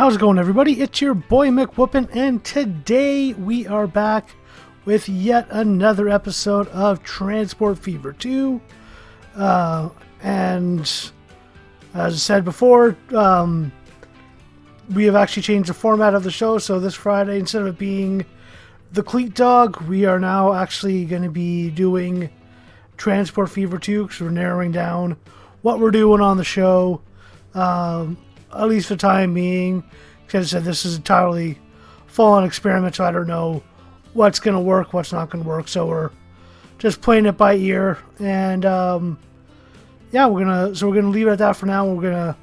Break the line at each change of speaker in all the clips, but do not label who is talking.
How's it going, everybody? It's your boy Mcwhoopin, and today we are back with yet another episode of Transport Fever 2. And as I said before, we have actually changed the format of the show. So this Friday, instead of it being the Cleat Dog, we are now actually going to be doing Transport Fever 2 because we're narrowing down what we're doing on the show. At least for the time being, because I said this is entirely full-on experiment, so I don't know what's going to work, what's not going to work. So we're just playing it by ear, and yeah, we're gonna leave it at that for now. We're gonna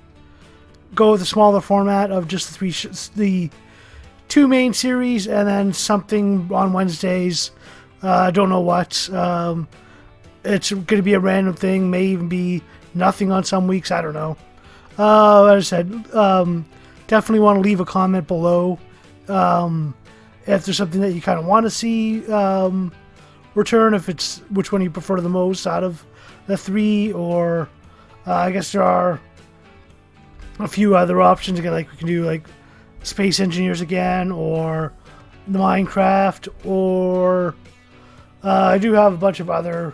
go with the smaller format of just the two main series, and then something on Wednesdays. I don't know what. It's going to be a random thing. May even be nothing on some weeks. I don't know. As I said, definitely want to leave a comment below if there's something that you kind of want to see return, if it's which one you prefer the most out of the three, or I guess there are a few other options. Again, like we can do like Space Engineers again, or the Minecraft, or I do have a bunch of other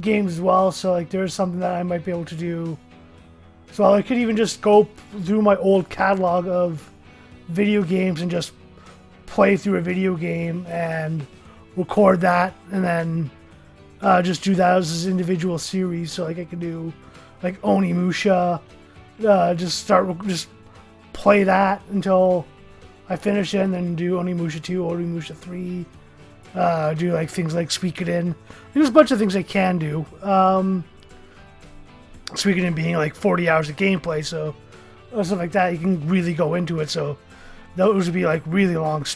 games as well, so like there's something that I might be able to do. So I could even just go through my old catalog of video games and just play through a video game and record that, and then just do that as an individual series. So like I could do like Onimusha, just play that until I finish it, and then do Onimusha 2, Onimusha 3, do like things like Suikoden. There's a bunch of things I can do. Suikoden being like 40 hours of gameplay, so something like that, you can really go into it. So those would be like really long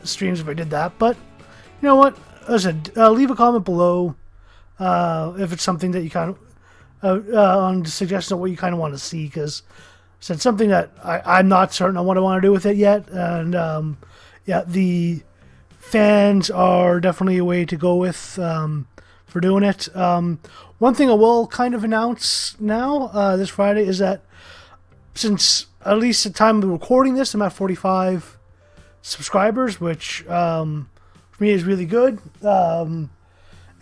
streams if I did that. But you know what? As I said, leave a comment below if it's something that you kind of on suggestions of what you kind of want to see, because it's something that I'm not certain on what I want to do with it yet. And yeah, the fans are definitely a way to go with for doing it. One thing I will kind of announce now this Friday is that since at least the time of recording this, I'm at 45 subscribers, which for me is really good.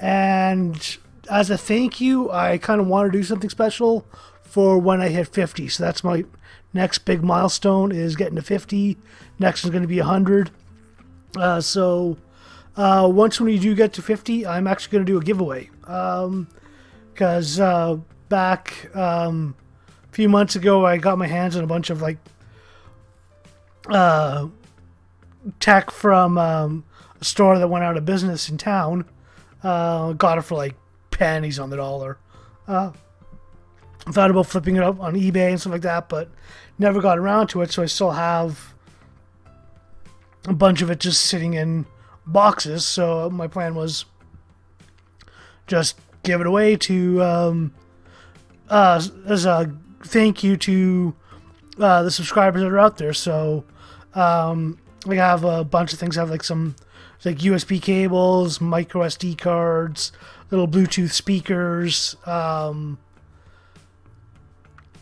And as a thank you, I kind of want to do something special for when I hit 50. So that's my next big milestone, is getting to 50. Next is going to be 100. So once when you do get to 50, I'm actually going to do a giveaway. Because back a few months ago, I got my hands on a bunch of like tech from a store that went out of business in town. Got it for like pennies on the dollar. Thought about flipping it up on eBay and stuff like that, but never got around to it. So I still have a bunch of it just sitting in boxes. So my plan was just give it away to as a thank you to the subscribers that are out there. So we have a bunch of things. I have like some like USB cables, micro SD cards, little Bluetooth speakers, and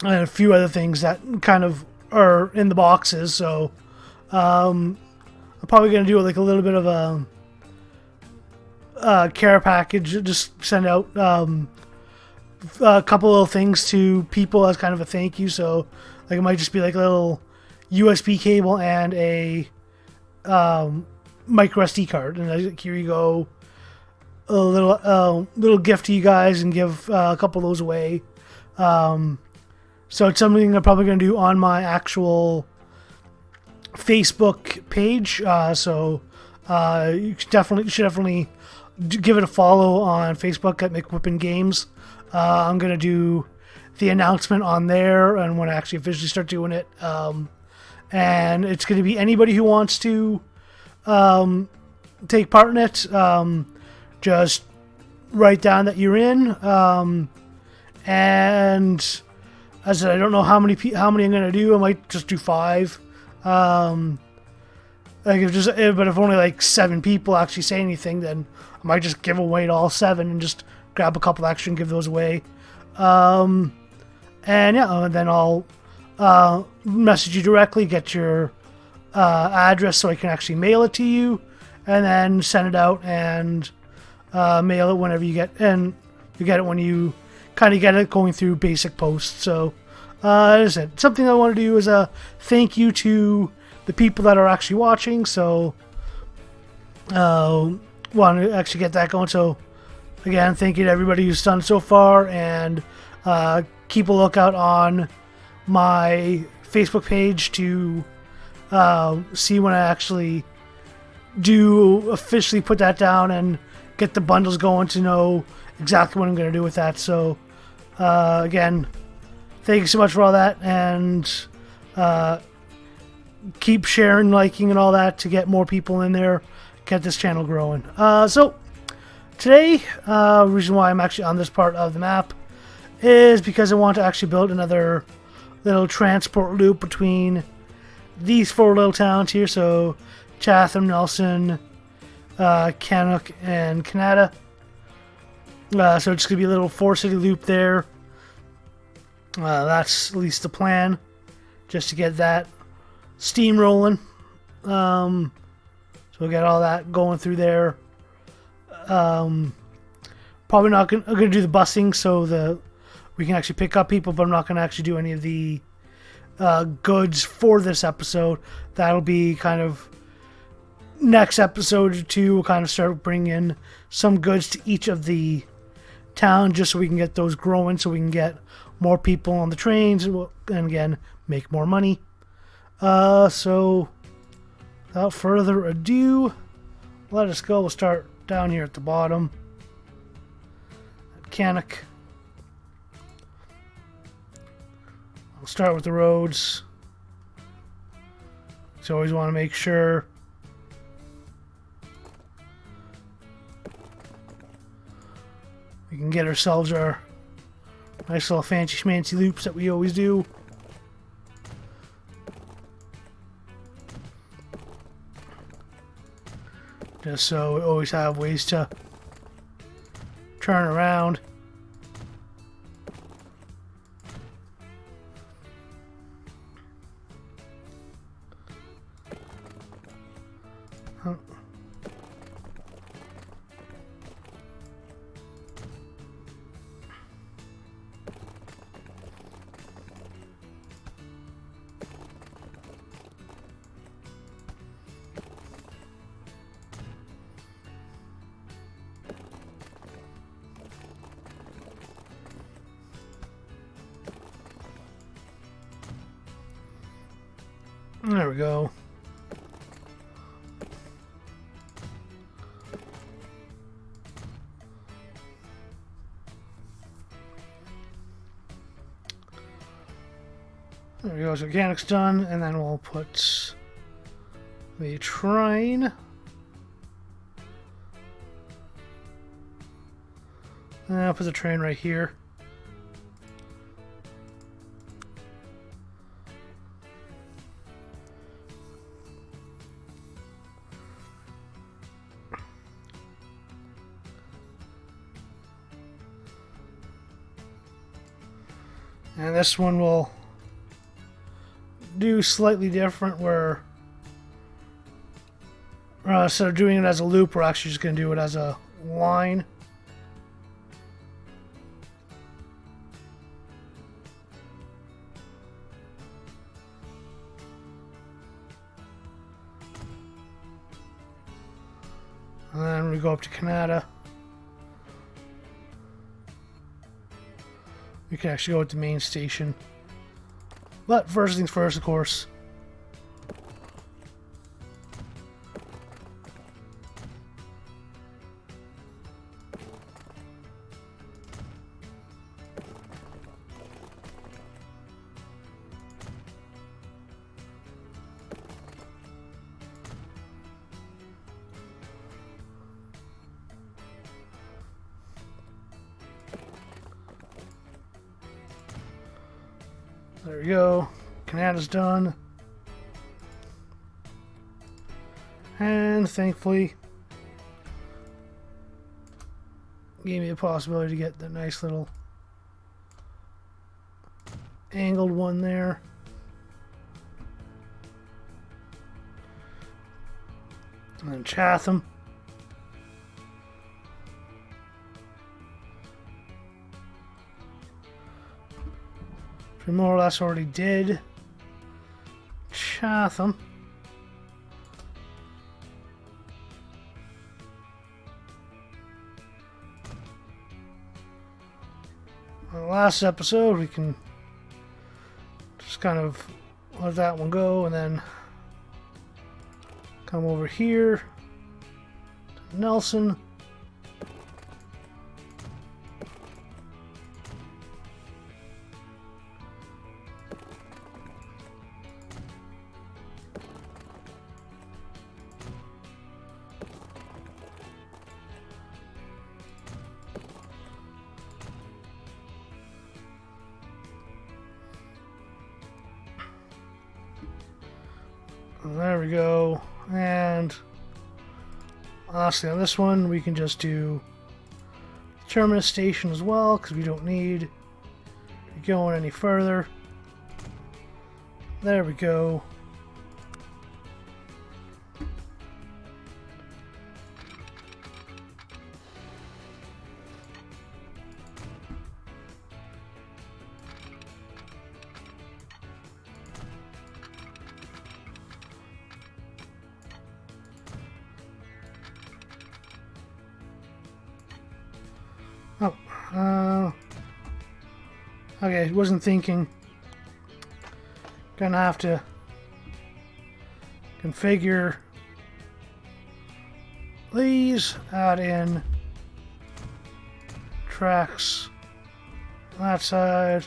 a few other things that kind of are in the boxes. So I'm probably going to do like a little bit of a care package, just send out a couple little things to people as kind of a thank you. So like it might just be like a little USB cable and a micro SD card, and like, here you go, a little gift to you guys, and give a couple of those away. So it's something I'm probably going to do on my actual Facebook page. So you should definitely give it a follow on Facebook at Mcwhoopin Games. I'm going to do the announcement on there, and when I actually officially start doing it. And it's going to be anybody who wants to take part in it. Just write down that you're in. And as I said, I don't know how many I'm going to do. I might just do 5. Like but if only like 7 people actually say anything, then I might just give away to all 7 and just grab a couple extra and give those away. And yeah, and then I'll message you directly, get your address so I can actually mail it to you, and then send it out and mail it whenever you get, and you get it when you kind of get it going through basic post. So as I said, something I want to do is a thank you to the people that are actually watching. So want to actually get that going. So again, thank you to everybody who's done so far, and keep a lookout on my Facebook page to see when I actually do officially put that down and get the bundles going, to know exactly what I'm going to do with that. So again, thank you so much for all that, and keep sharing, liking, and all that to get more people in there, get this channel growing. So today, reason why I'm actually on this part of the map is because I want to actually build another little transport loop between these 4 little towns here. So Chatham, Nelson, Canuck, and Canada. So it's going to be a little 4-city loop there. That's at least the plan, just to get that steam rolling. So we'll get all that going through there. Probably not going to do the busing, so we can actually pick up people, but I'm not going to actually do any of the goods for this episode. That'll be kind of next episode or two. We'll kind of start bringing in some goods to each of the towns, just so we can get those growing, so we can get more people on the trains, and again, make more money. So without further ado, let us go. We'll start down here at the bottom at Canuck. We'll start with the roads. So always want to make sure we can get ourselves our nice little fancy schmancy loops that we always do. Just so we always have ways to turn around. There we go. There we go. So mechanic's done, and then we'll put the train. And I'll put the train right here. And this one will do slightly different, where instead of doing it as a loop, we're actually just going to do it as a line. And then we go up to Canada. We can actually go with the main station. But first things first, of course. There we go. Canada's done. And thankfully, gave me the possibility to get the nice little angled one there. And then Chatham. We more or less already did Chatham. On the last episode, we can just kind of let that one go and then come over here to Nelson. There we go. And honestly, on this one, we can just do Terminus Station as well, because we don't need to be going any further. There we go. Okay, wasn't thinking. Gonna have to configure these, add in tracks on that side.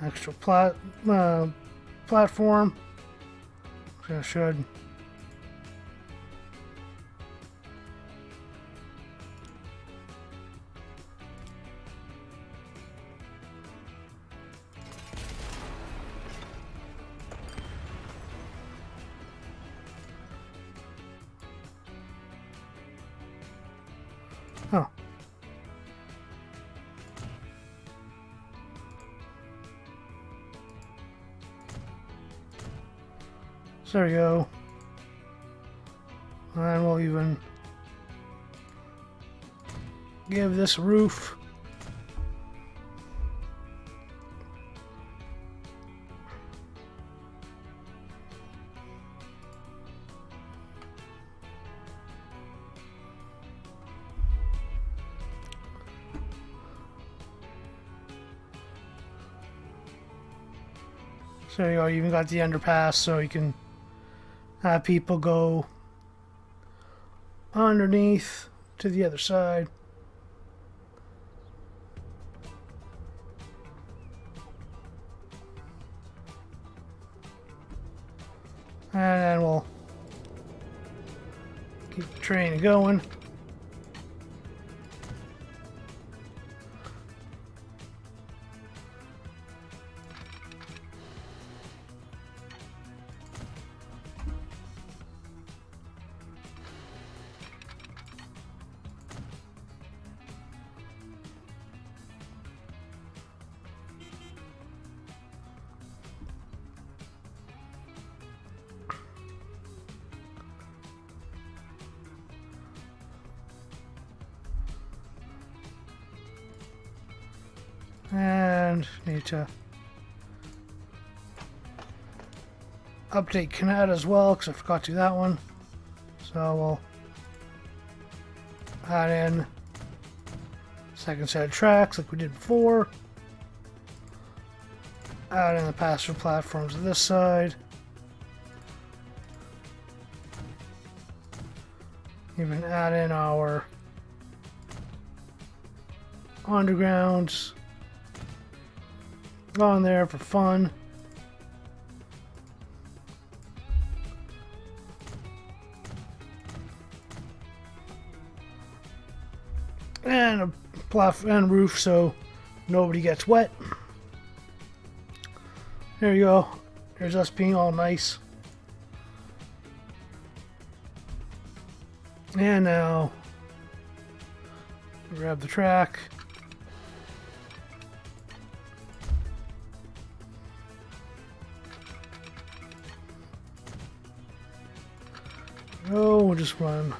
Extra platform. So I should. Oh. So there we go. And we'll even give this a roof. So there you go, you even got the underpass so you can have people go underneath to the other side. And then we'll keep the train going. And need to update Kinet as well, because I forgot to do that one. So we'll add in second set of tracks like we did before. Add in the passenger platforms on this side. Even add in our undergrounds on there for fun. And a and roof so nobody gets wet. There you go. There's us being all nice. And now grab the track. Oh, we'll just run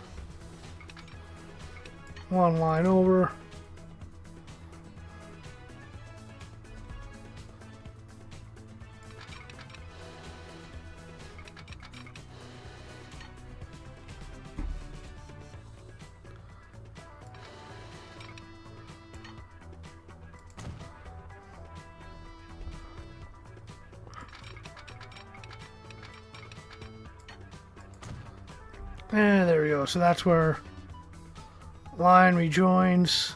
one line over. And there we go. So that's where line rejoins.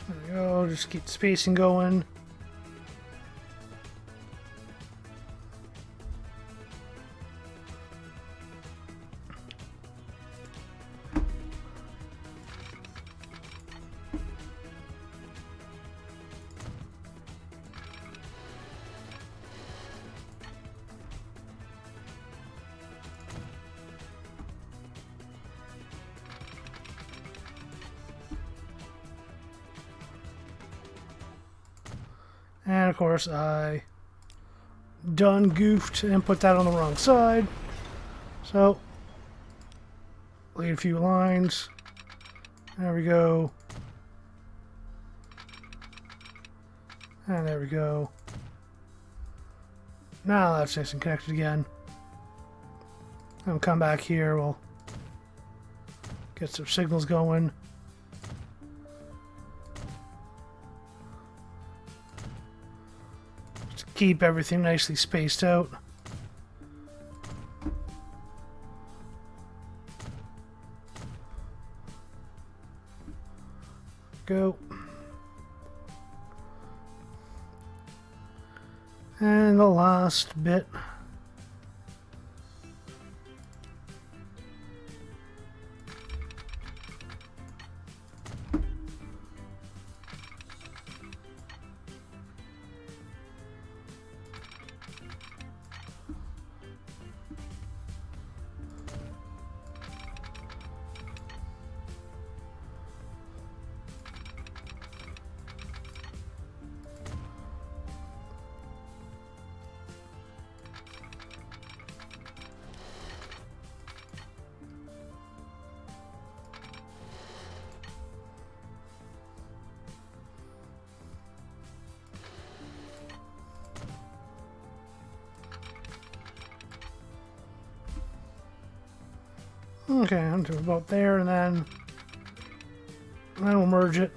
There we go, just keep the spacing going. And of course I done goofed and put that on the wrong side. So lead a few lines. There we go. And there we go. Now that's nice and connected again. And come back here, we'll get some signals going. Keep everything nicely spaced out. Go. And the last bit. Okay, onto about there, and then we'll merge it.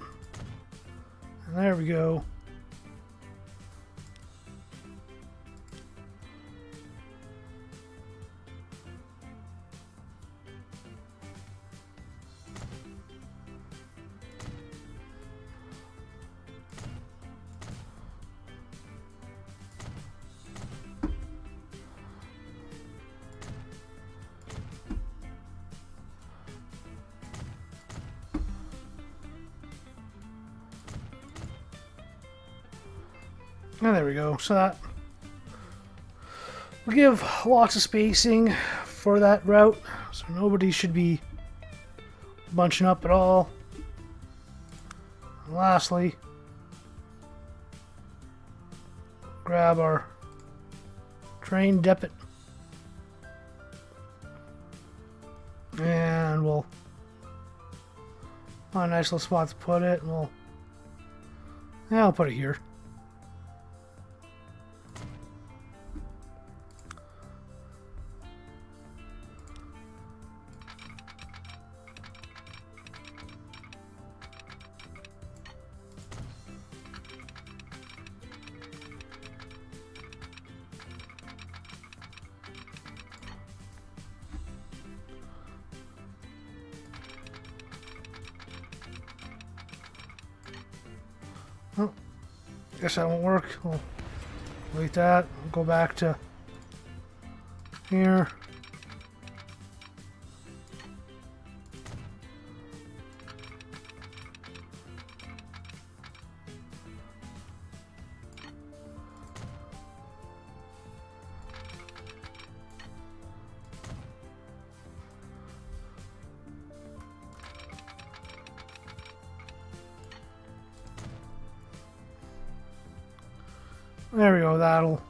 And there we go. And there we go. So that will give lots of spacing for that route, so nobody should be bunching up at all. And lastly, grab our train depot, and we'll find a nice little spot to put it, and I'll put it here. Guess that won't work. We'll delete that. We'll go back to here. There we go, that'll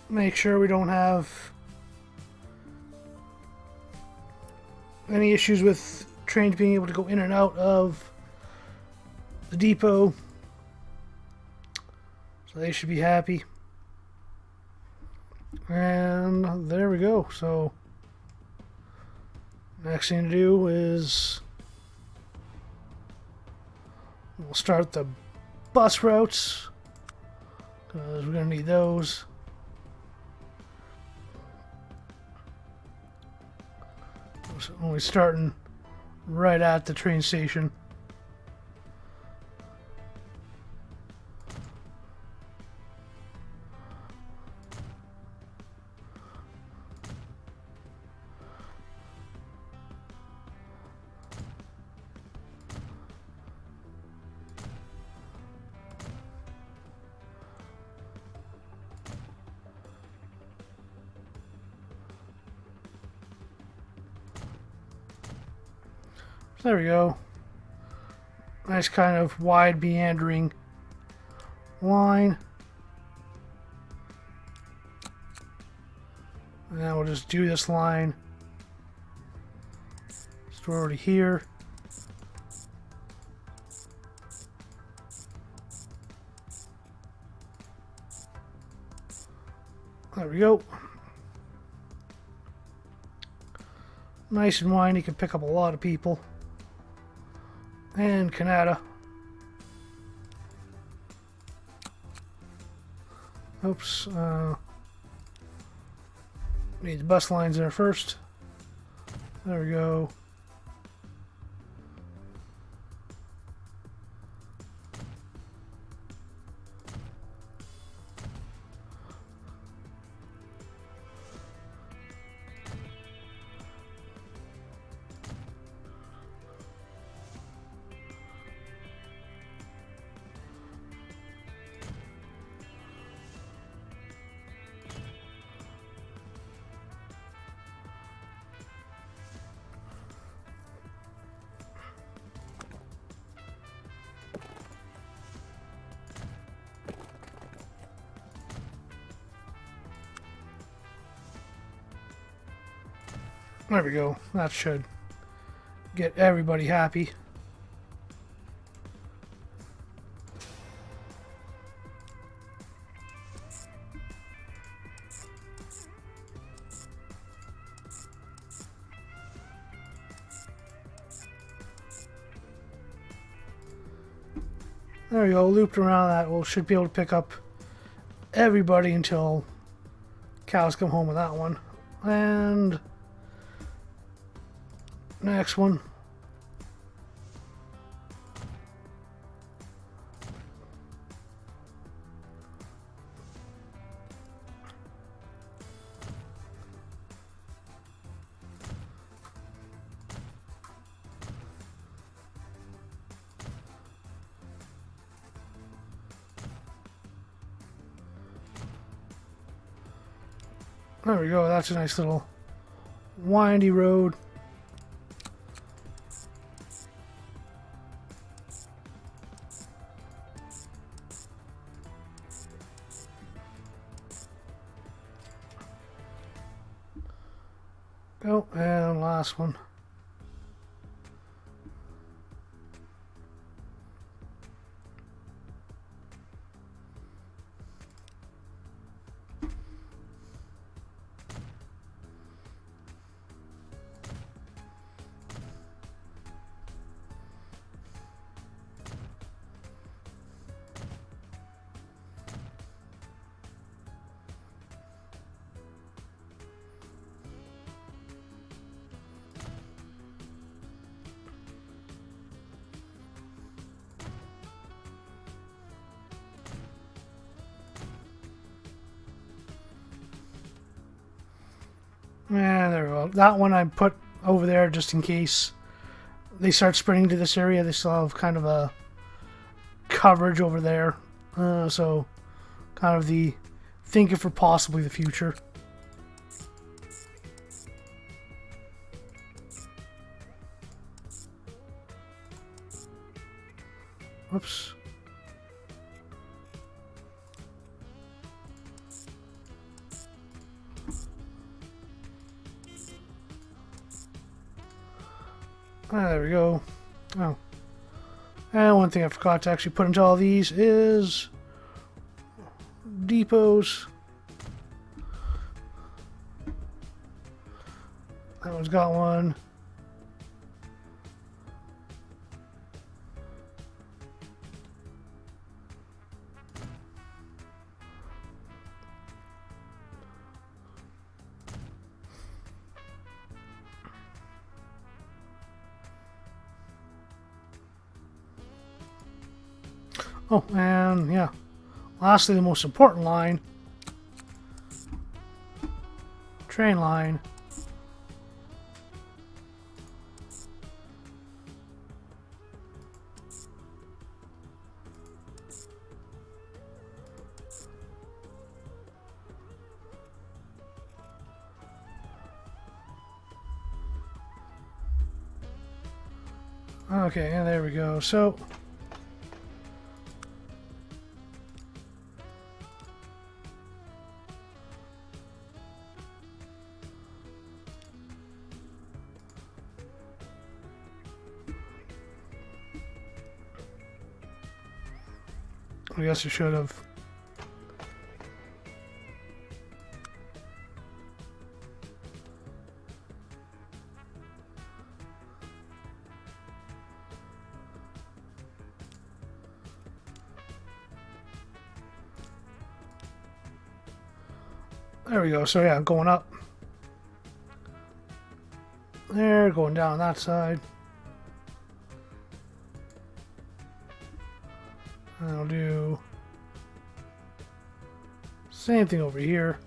make sure we don't have any issues with trains being able to go in and out of the depot. So they should be happy. And there we go. So next thing to do is we'll start the bus routes, because we're going to need those. So only starting right at the train station. There we go. Nice kind of wide meandering line. And then we'll just do this line. So we're already here. There we go. Nice and windy, can pick up a lot of people. And Canada. Oops. Need the bus lines there first. There we go. There we go. That should get everybody happy. There we go. Looped around that. We should be able to pick up everybody until cows come home with that one. And next one. There we go. That's a nice little windy road. Go, and last one. There we go. That one I put over there just in case they start spreading to this area. They still have kind of a coverage over there. So kind of the thinking for possibly the future. Whoops. There we go. Oh. And one thing I forgot to actually put into all these is depots. That one's got one. Oh, and yeah. Lastly, the most important line. Train line. Okay, and there we go. So I guess I should have. There we go. So yeah, going up. There, going down that side. And I'll do same thing over here.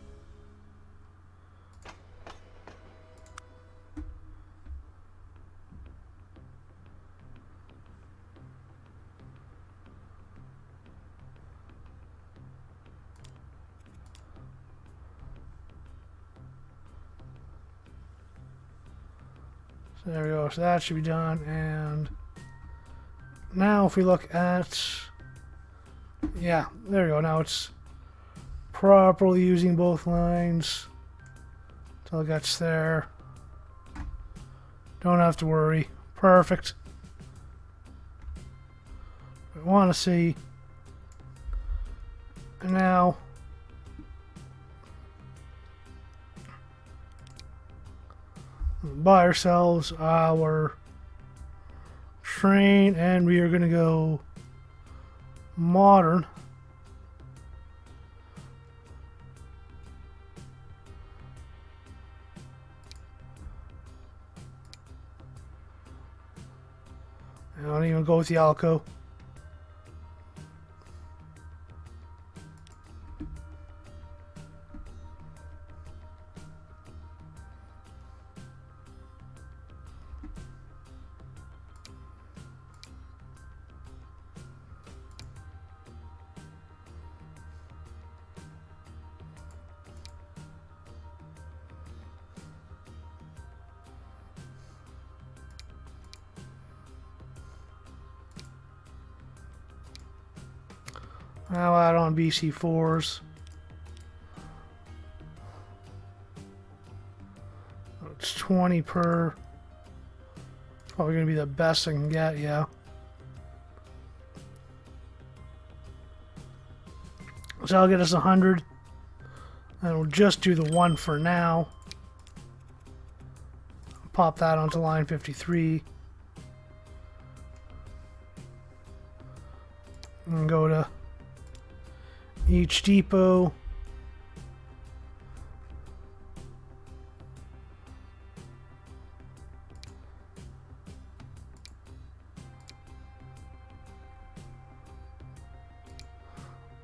So there we go. So that should be done. And now if we look at, yeah, there we go. Now it's properly using both lines until it gets there. Don't have to worry. Perfect. We want to see. And now buy ourselves our train, and we are going to go modern. I don't even go with the Alco. I'll add on BC4s. It's 20 per. Probably going to be the best I can get, yeah. So I'll get us 100. And we'll just do the one for now. Pop that onto line 53. And go to each depot.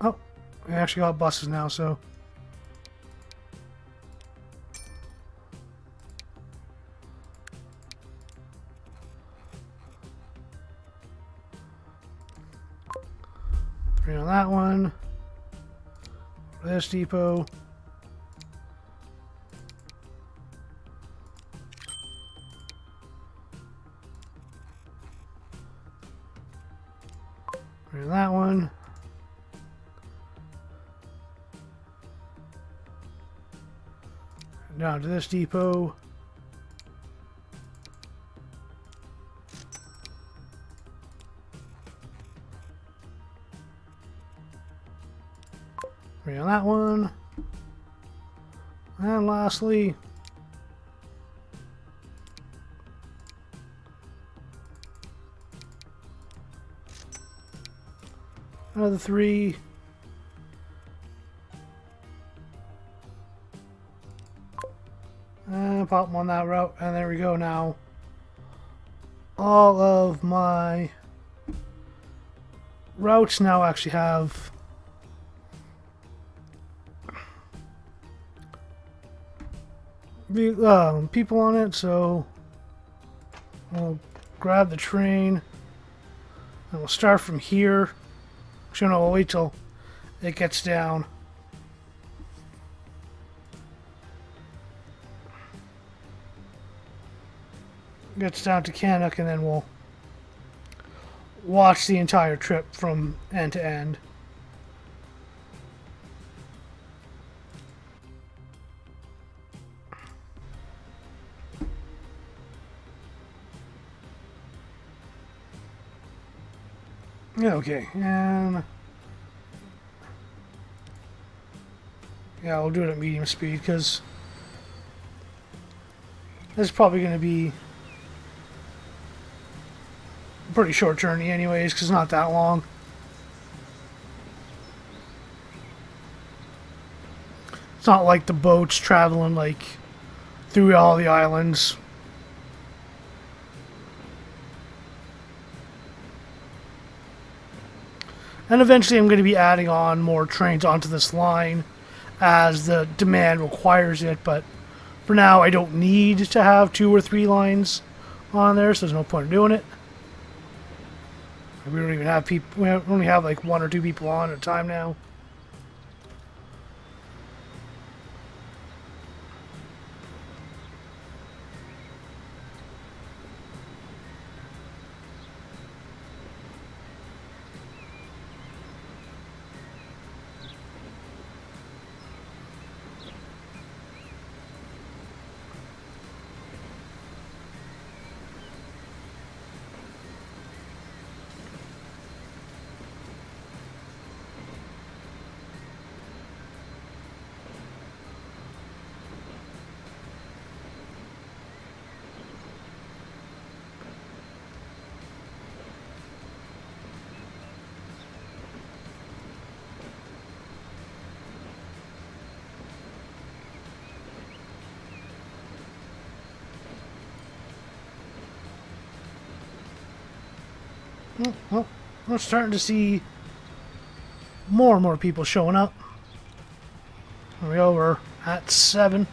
Oh, we actually got buses now, so one. This depot. And that one. Down to this depot. Bring on that one. And lastly, another 3. And pop them on that route, and there we go. Now all of my routes now actually have people on it, so we'll grab the train and we'll start from here. Actually, no, we'll wait till it gets down. Gets down to Canuck, and then we'll watch the entire trip from end to end. Okay, and yeah, we'll do it at medium speed because this is probably going to be a pretty short journey anyways, because it's not that long. It's not like the boats traveling like through all the islands. And eventually I'm going to be adding on more trains onto this line as the demand requires it, but for now I don't need to have 2 or 3 lines on there, so there's no point in doing it. We don't even have people, we only have like 1 or 2 people on at a time now. Well, we're starting to see more and more people showing up. There we go, we're at 7.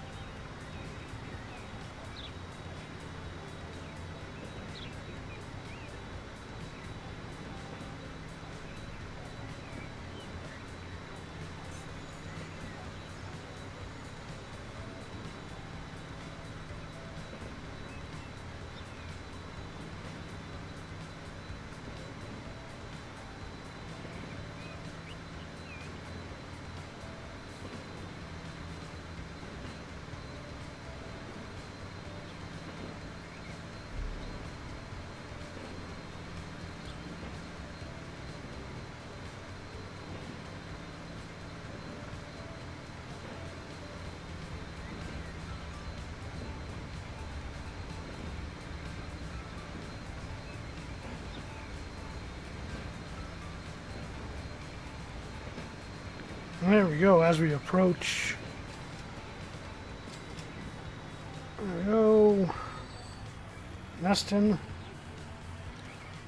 There we go, as we approach. There we go. Neston.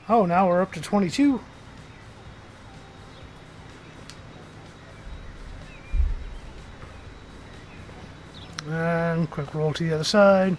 Oh, now we're up to 22. And quick roll to the other side.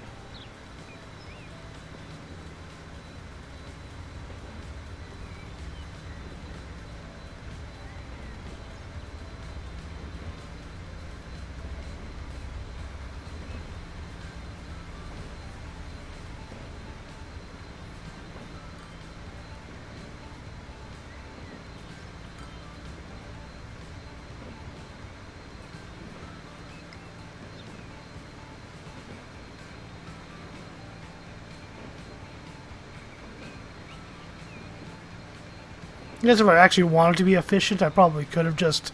I guess if I actually wanted to be efficient, I probably could have just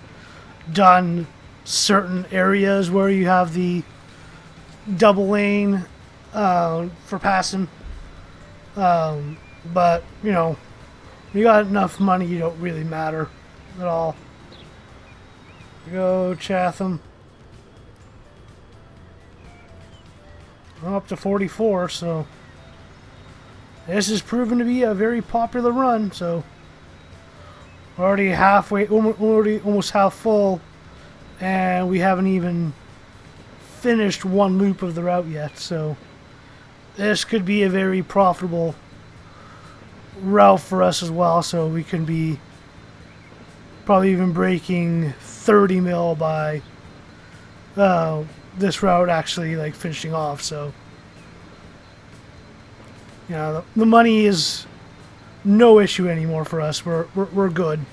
done certain areas where you have the double lane for passing. But, you know, you got enough money, you don't really matter at all. Go Chatham. I'm up to 44, so this has proven to be a very popular run. So already halfway, already almost half full, and we haven't even finished one loop of the route yet. So this could be a very profitable route for us as well. So we can be probably even breaking 30 mil by this route actually like finishing off. So you know, the money is no issue anymore for us. We're good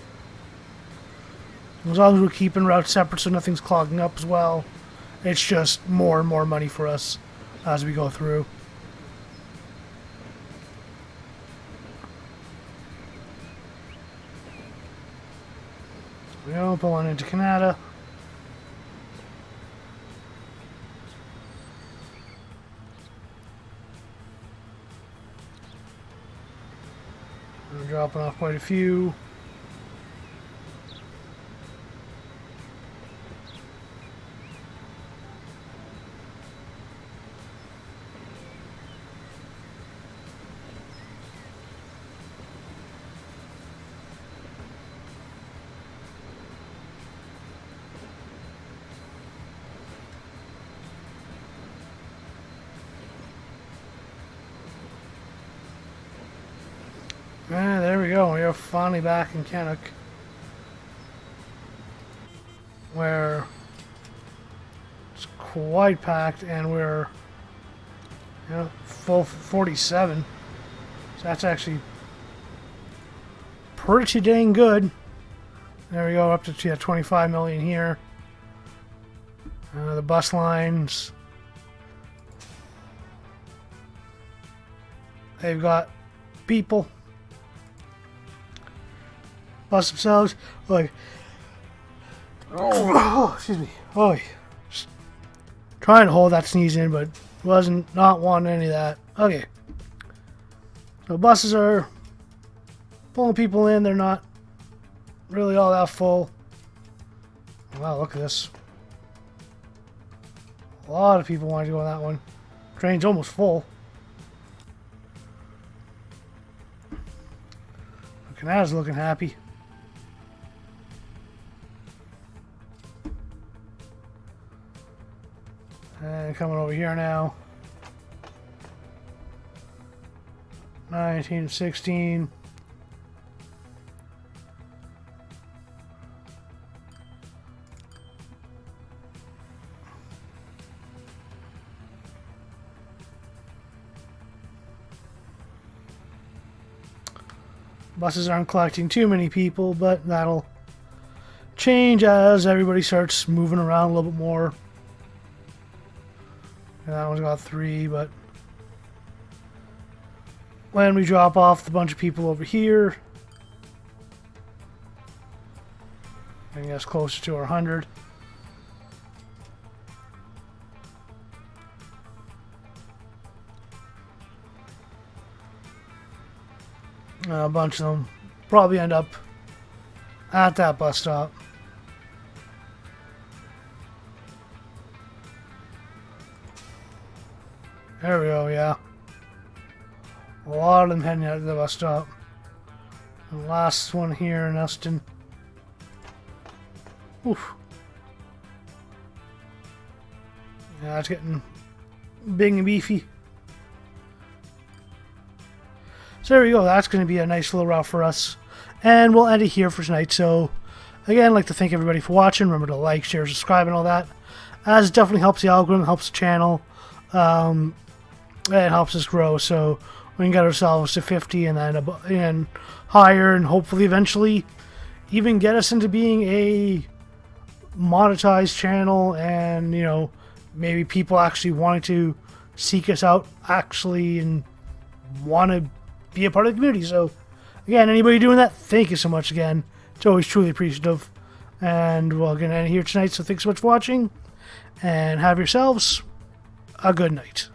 as long as we're keeping routes separate so nothing's clogging up as well. It's just more and more money for us as we go through. We go pulling into Canada. We're dropping off quite a few. There we go. We are finally back in Kennock, where it's quite packed, and we're full 47. So that's actually pretty dang good. There we go, up to 25 million here. The bus lines, they've got people. Bus themselves, like, oh, excuse me, oh, just trying to hold that sneeze in, but not wanting any of that. Okay, so buses are pulling people in. They're not really all that full. Wow, look at this. A lot of people wanted to go on that one. Train's almost full. Canada's looking happy. And coming over here now. 19, 16. Buses aren't collecting too many people, but that'll change as everybody starts moving around a little bit more. And that one's got 3, but when we drop off the bunch of people over here, I guess closer to our 100. A bunch of them probably end up at that bus stop. There we go, yeah. A lot of them heading out to the bus stop. The last one here in Eston. Oof. Yeah, it's getting big and beefy. So there we go. That's going to be a nice little route for us. And we'll end it here for tonight. So, again, I'd like to thank everybody for watching. Remember to like, share, subscribe, and all that. As it definitely helps the algorithm, helps the channel. It helps us grow. So we can get ourselves to 50 and then and higher, and hopefully eventually even get us into being a monetized channel, and maybe people actually wanting to seek us out actually and want to be a part of the community. So again, anybody doing that, thank you so much again. It's always truly appreciative. And we're going to end here tonight, so thanks so much for watching. And have yourselves a good night.